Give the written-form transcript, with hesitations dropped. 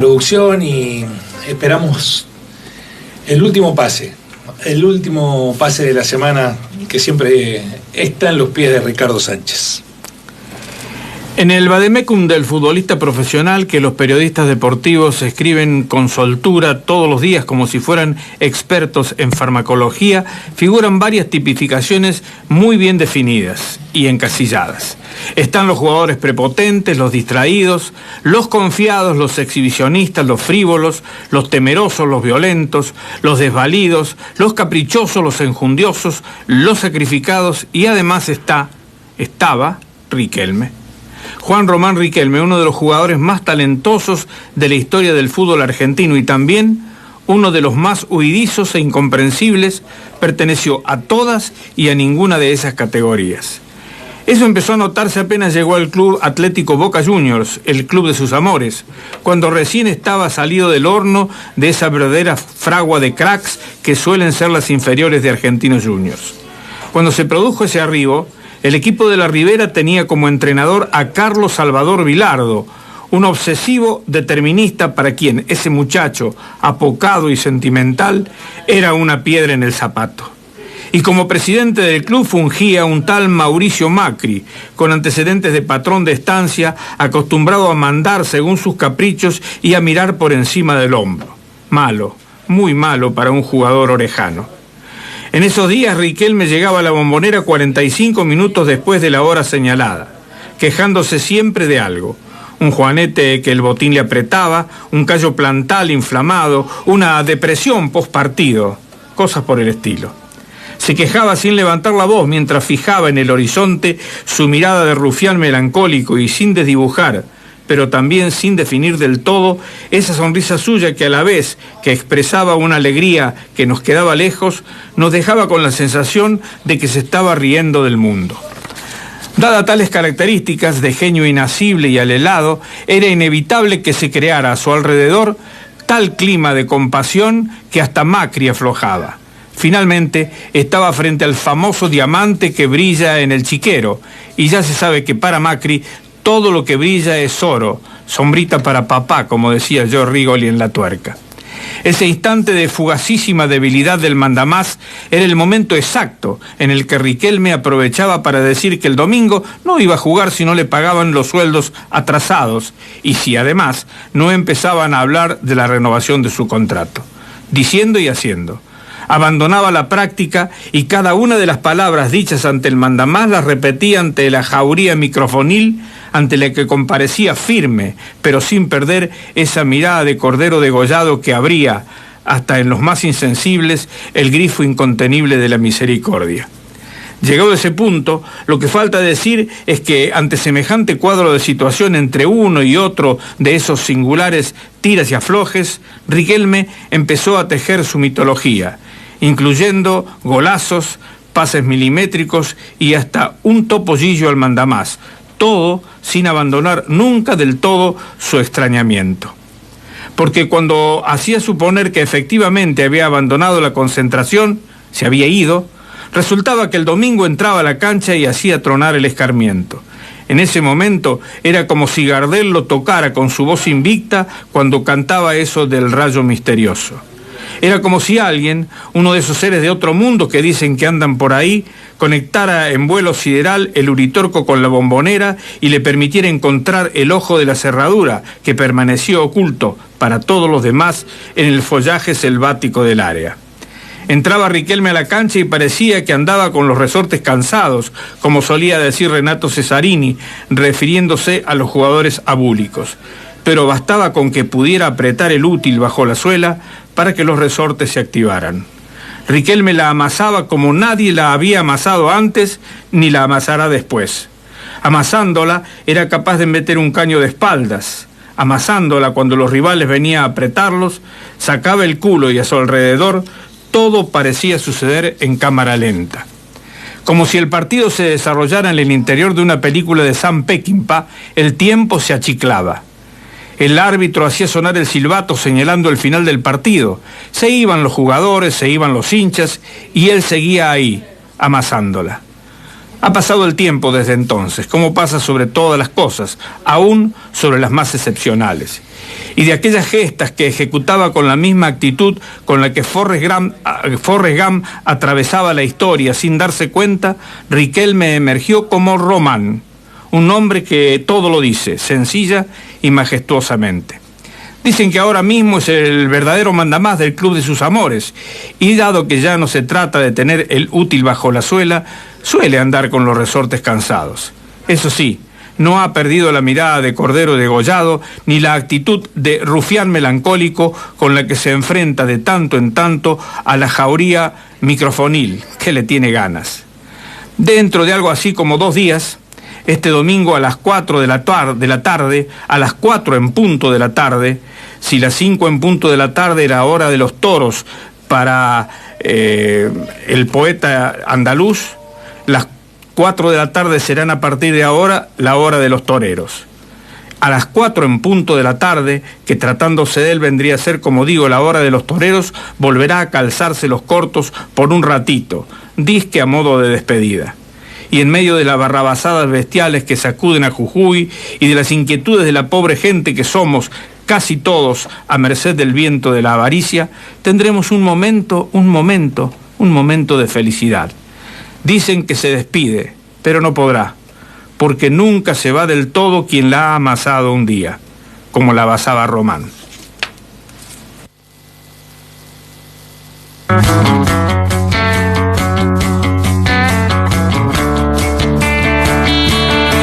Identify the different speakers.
Speaker 1: Producción y esperamos el último pase de la semana que siempre está en los pies de Ricardo Sánchez.
Speaker 2: En el vademecum del futbolista profesional que los periodistas deportivos escriben con soltura todos los días como si fueran expertos en farmacología, figuran varias tipificaciones muy bien definidas y encasilladas. Están los jugadores prepotentes, los distraídos, los confiados, los exhibicionistas, los frívolos, los temerosos, los violentos, los desvalidos, los caprichosos, los enjundiosos, los sacrificados y además estaba Riquelme. Juan Román Riquelme, uno de los jugadores más talentosos de la historia del fútbol argentino y también uno de los más huidizos e incomprensibles, perteneció a todas y a ninguna de esas categorías. Eso empezó a notarse apenas llegó al Club Atlético Boca Juniors, el club de sus amores, cuando recién estaba salido del horno de esa verdadera fragua de cracks que suelen ser las inferiores de Argentinos Juniors. Cuando se produjo ese arribo, el equipo de la Ribera tenía como entrenador a Carlos Salvador Vilardo, un obsesivo determinista para quien ese muchacho, apocado y sentimental, era una piedra en el zapato. Y como presidente del club fungía un tal Mauricio Macri, con antecedentes de patrón de estancia, acostumbrado a mandar según sus caprichos y a mirar por encima del hombro. Malo, muy malo para un jugador orejano. En esos días Riquelme llegaba a la Bombonera 45 minutos después de la hora señalada, quejándose siempre de algo. Un juanete que el botín le apretaba, un callo plantal inflamado, una depresión postpartido, cosas por el estilo. Se quejaba sin levantar la voz mientras fijaba en el horizonte su mirada de rufián melancólico y sin desdibujar, pero también sin definir del todo esa sonrisa suya que a la vez que expresaba una alegría que nos quedaba lejos, nos dejaba con la sensación de que se estaba riendo del mundo. Dadas tales características de genio inasible y alelado, era inevitable que se creara a su alrededor tal clima de compasión que hasta Macri aflojaba. Finalmente, estaba frente al famoso diamante que brilla en el chiquero, y ya se sabe que para Macri todo lo que brilla es oro, sombrita para papá, como decía George Rigoli en La Tuerca. Ese instante de fugacísima debilidad del mandamás era el momento exacto en el que Riquelme aprovechaba para decir que el domingo no iba a jugar si no le pagaban los sueldos atrasados y si además no empezaban a hablar de la renovación de su contrato. Diciendo y haciendo. Abandonaba la práctica y cada una de las palabras dichas ante el mandamás las repetía ante la jauría microfonil, ante la que comparecía firme, pero sin perder esa mirada de cordero degollado que abría, hasta en los más insensibles, el grifo incontenible de la misericordia. Llegado a ese punto, lo que falta decir es que ante semejante cuadro de situación entre uno y otro de esos singulares tiras y aflojes, Riquelme empezó a tejer su mitología, incluyendo golazos, pases milimétricos y hasta un topollillo al mandamás, todo sin abandonar nunca del todo su extrañamiento. Porque cuando hacía suponer que efectivamente había abandonado la concentración, se había ido, resultaba que el domingo entraba a la cancha y hacía tronar el escarmiento. En ese momento era como si Gardel lo tocara con su voz invicta cuando cantaba eso del rayo misterioso. Era como si alguien, uno de esos seres de otro mundo que dicen que andan por ahí, conectara en vuelo sideral el Uritorco con la Bombonera y le permitiera encontrar el ojo de la cerradura que permaneció oculto para todos los demás en el follaje selvático del área. Entraba Riquelme a la cancha y parecía que andaba con los resortes cansados, como solía decir Renato Cesarini, refiriéndose a los jugadores abúlicos. Pero bastaba con que pudiera apretar el útil bajo la suela para que los resortes se activaran. Riquelme la amasaba como nadie la había amasado antes ni la amasará después. Amasándola era capaz de meter un caño de espaldas. Amasándola cuando los rivales venían a apretarlos, sacaba el culo y a su alrededor todo parecía suceder en cámara lenta. Como si el partido se desarrollara en el interior de una película de Sam Peckinpah, el tiempo se achiclaba. El árbitro hacía sonar el silbato señalando el final del partido. Se iban los jugadores, se iban los hinchas y él seguía ahí, amasándola. Ha pasado el tiempo desde entonces, como pasa sobre todas las cosas, aún sobre las más excepcionales. y de aquellas gestas que ejecutaba con la misma actitud con la que Forrest Gump atravesaba la historia sin darse cuenta, Riquelme emergió como Román, un hombre que todo lo dice, sencilla y majestuosamente. Dicen que ahora mismo es el verdadero mandamás del club de sus amores, y dado que ya no se trata de tener el útil bajo la suela, suele andar con los resortes cansados. Eso sí, no ha perdido la mirada de cordero degollado, ni la actitud de rufián melancólico con la que se enfrenta de tanto en tanto a la jauría microfonil, que le tiene ganas. Dentro de algo así como 2 días, este domingo a las 4 de la tarde, a las 4 en punto de la tarde, si las 5 en punto de la tarde era hora de los toros para el poeta andaluz, las 4 de la tarde serán a partir de ahora la hora de los toreros. A las 4 en punto de la tarde, que tratándose de él vendría a ser, como digo, la hora de los toreros, volverá a calzarse los cortos por un ratito, disque a modo de despedida. Y en medio de las barrabasadas bestiales que sacuden a Jujuy y de las inquietudes de la pobre gente que somos casi todos a merced del viento de la avaricia, tendremos un momento de felicidad. Dicen que se despide, pero no podrá, porque nunca se va del todo quien la ha amasado un día, como la amasaba Román.